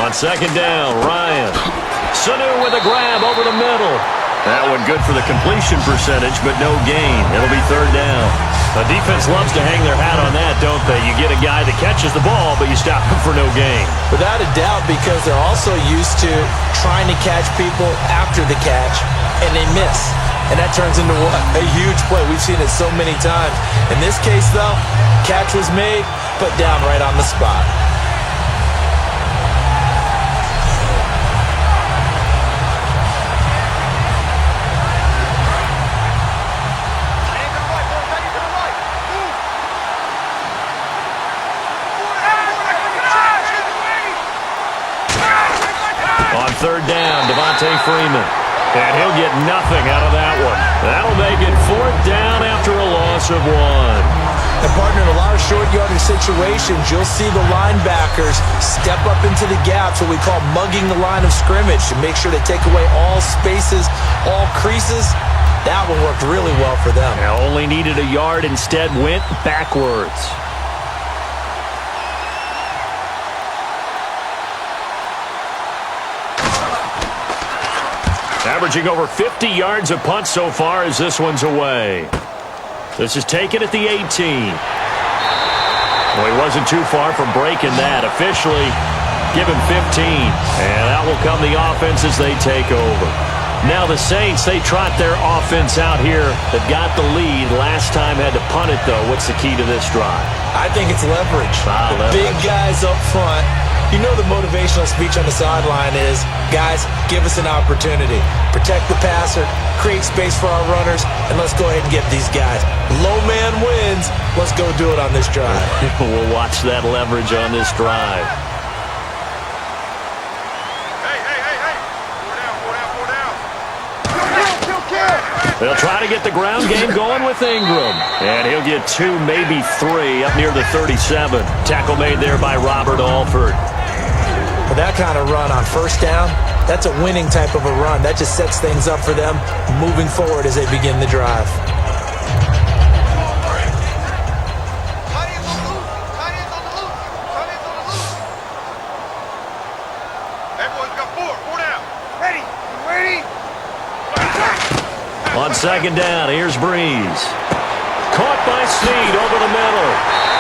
On second down, Ryan. Sanu with a grab over the middle. That one good for the completion percentage, but no gain. It'll be third down. The defense loves to hang their hat on that, don't they? You get a guy that catches the ball, but you stop him for no gain. Without a doubt, because they're also used to trying to catch people after the catch, and they miss. And that turns into what? A huge play. We've seen it so many times. In this case, though, catch was made, put down right on the spot. On third down, Devontae Freeman. And he'll get nothing out of that one. That'll make it fourth down after a loss of one. And, partner, in a lot of short yardage situations, you'll see the linebackers step up into the gaps, what we call mugging the line of scrimmage, to make sure they take away all spaces, all creases. That one worked really well for them. Now only needed a yard, instead went backwards. Averaging over 50 yards a punt so far as this one's away. This is taken at the 18. Well, he wasn't too far from breaking that. Officially, give him 15. And out will come the offense as they take over. Now the Saints, they trot their offense out here. They've got the lead. Last time had to punt it, though. What's the key to this drive? I think it's leverage. Leverage. Big guys up front. You know the motivational speech on the sideline is, guys, give us an opportunity. Protect the passer, create space for our runners, and let's go ahead and get these guys. Low man wins. Let's go do it on this drive. We'll watch that leverage on this drive. They'll try to get the ground game going with Ingram. And he'll get 2, maybe 3, up near the 37. Tackle made there by Robert Alford. For that kind of run on first down, that's a winning type of a run. That just sets things up for them moving forward as they begin the drive. On second down, here's Breeze. Caught by Snead over the middle.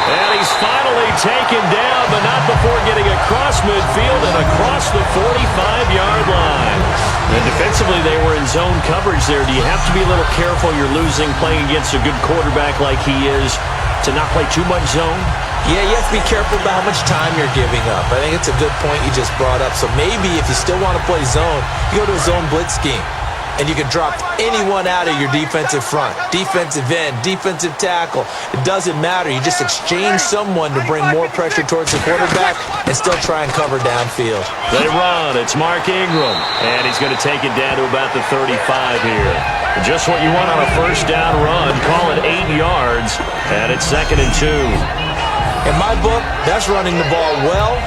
And he's finally taken down, but not before getting across midfield and across the 45-yard line. And defensively, they were in zone coverage there. Do you have to be a little careful? You're losing playing against a good quarterback like he is to not play too much zone? Yeah, you have to be careful about how much time you're giving up. I think it's a good point you just brought up. So maybe if you still want to play zone, you go to a zone blitz scheme. And you can drop anyone out of your defensive front. Defensive end, defensive tackle. It doesn't matter. You just exchange someone to bring more pressure towards the quarterback and still try and cover downfield. They run. It's Mark Ingram. And he's going to take it down to about the 35 here. Just what you want on a first down run. Call it 8 yards. And it's 2nd and 2. In my book, that's running the ball well,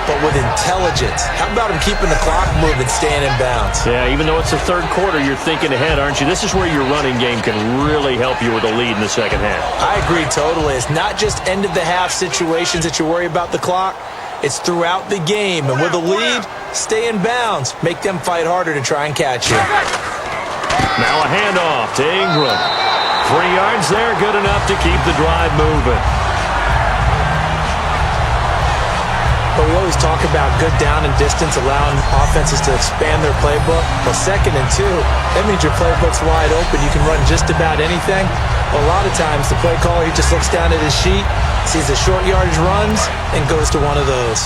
but with intelligence. How about him keeping the clock moving, staying in bounds? Yeah, even though it's the third quarter, you're thinking ahead, aren't you? This is where your running game can really help you with a lead in the second half. I agree totally. It's not just end-of-the-half situations that you worry about the clock. It's throughout the game. And with a lead, stay in bounds. Make them fight harder to try and catch you. Now a handoff to Ingram. 3 yards there, good enough to keep the drive moving. But we always talk about good down and distance, allowing offenses to expand their playbook. Well, 2nd and 2, that means your playbook's wide open. You can run just about anything. Well, a lot of times, the play caller, he just looks down at his sheet, sees the short yardage runs, and goes to one of those.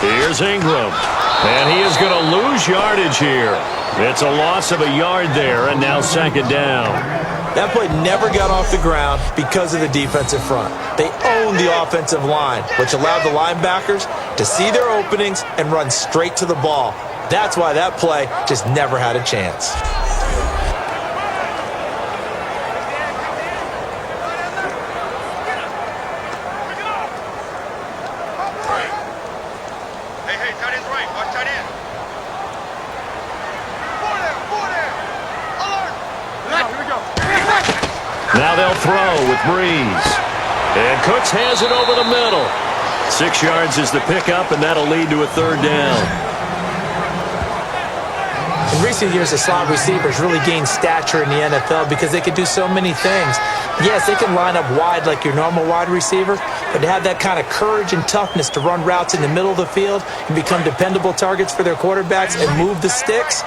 Here's Ingram. And he is going to lose yardage here. It's a loss of a yard there, and now 2nd down. That play never got off the ground because of the defensive front. They owned the offensive line, which allowed the linebackers to see their openings and run straight to the ball. That's why that play just never had a chance. Now they'll throw with Breeze. And Cooks has it over the middle. 6 yards is the pickup, and that'll lead to a third down. In recent years, the slot receivers really gained stature in the NFL because they can do so many things. Yes, they can line up wide like your normal wide receiver, but to have that kind of courage and toughness to run routes in the middle of the field and become dependable targets for their quarterbacks and move the sticks,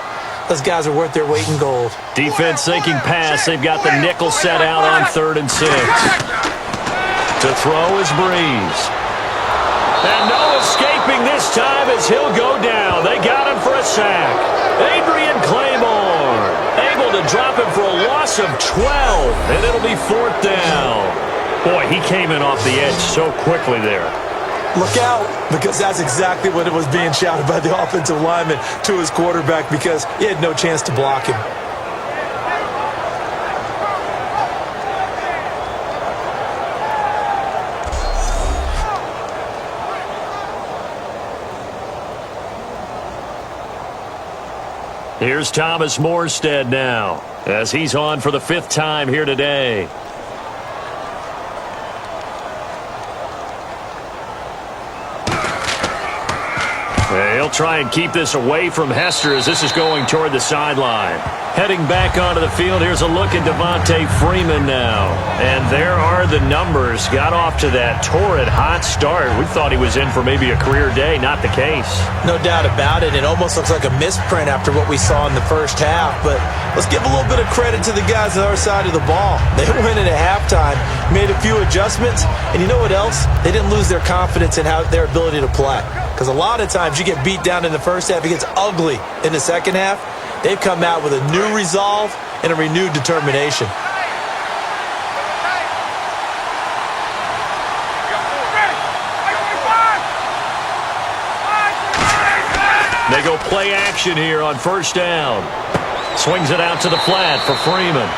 those guys are worth their weight in gold. Defense sinking pass. They've got the nickel set out on 3rd and 6. To throw is Breeze. And no escaping this time as he'll go down. They got him for a sack. Adrian Claymore able to drop him for a loss of 12, and it'll be 4th down. Boy, he came in off the edge so quickly there. Look out, because that's exactly what it was being shouted by the offensive lineman to his quarterback because he had no chance to block him. Here's Thomas Morstead now, as he's on for the 5th time here today. He'll try and keep this away from Hester as this is going toward the sideline. Heading back onto the field, here's a look at Devontae Freeman now. And there are the numbers. Got off to that torrid hot start. We thought he was in for maybe a career day. Not the case. No doubt about it. It almost looks like a misprint after what we saw in the first half. But let's give a little bit of credit to the guys on our side of the ball. They went in at halftime, made a few adjustments, and you know what else? They didn't lose their confidence in their ability to play. Because a lot of times you get beat down in the first half, it gets ugly in the second half. They've come out with a new resolve and a renewed determination. They go play action here on 1st down. Swings it out to the flat for Freeman.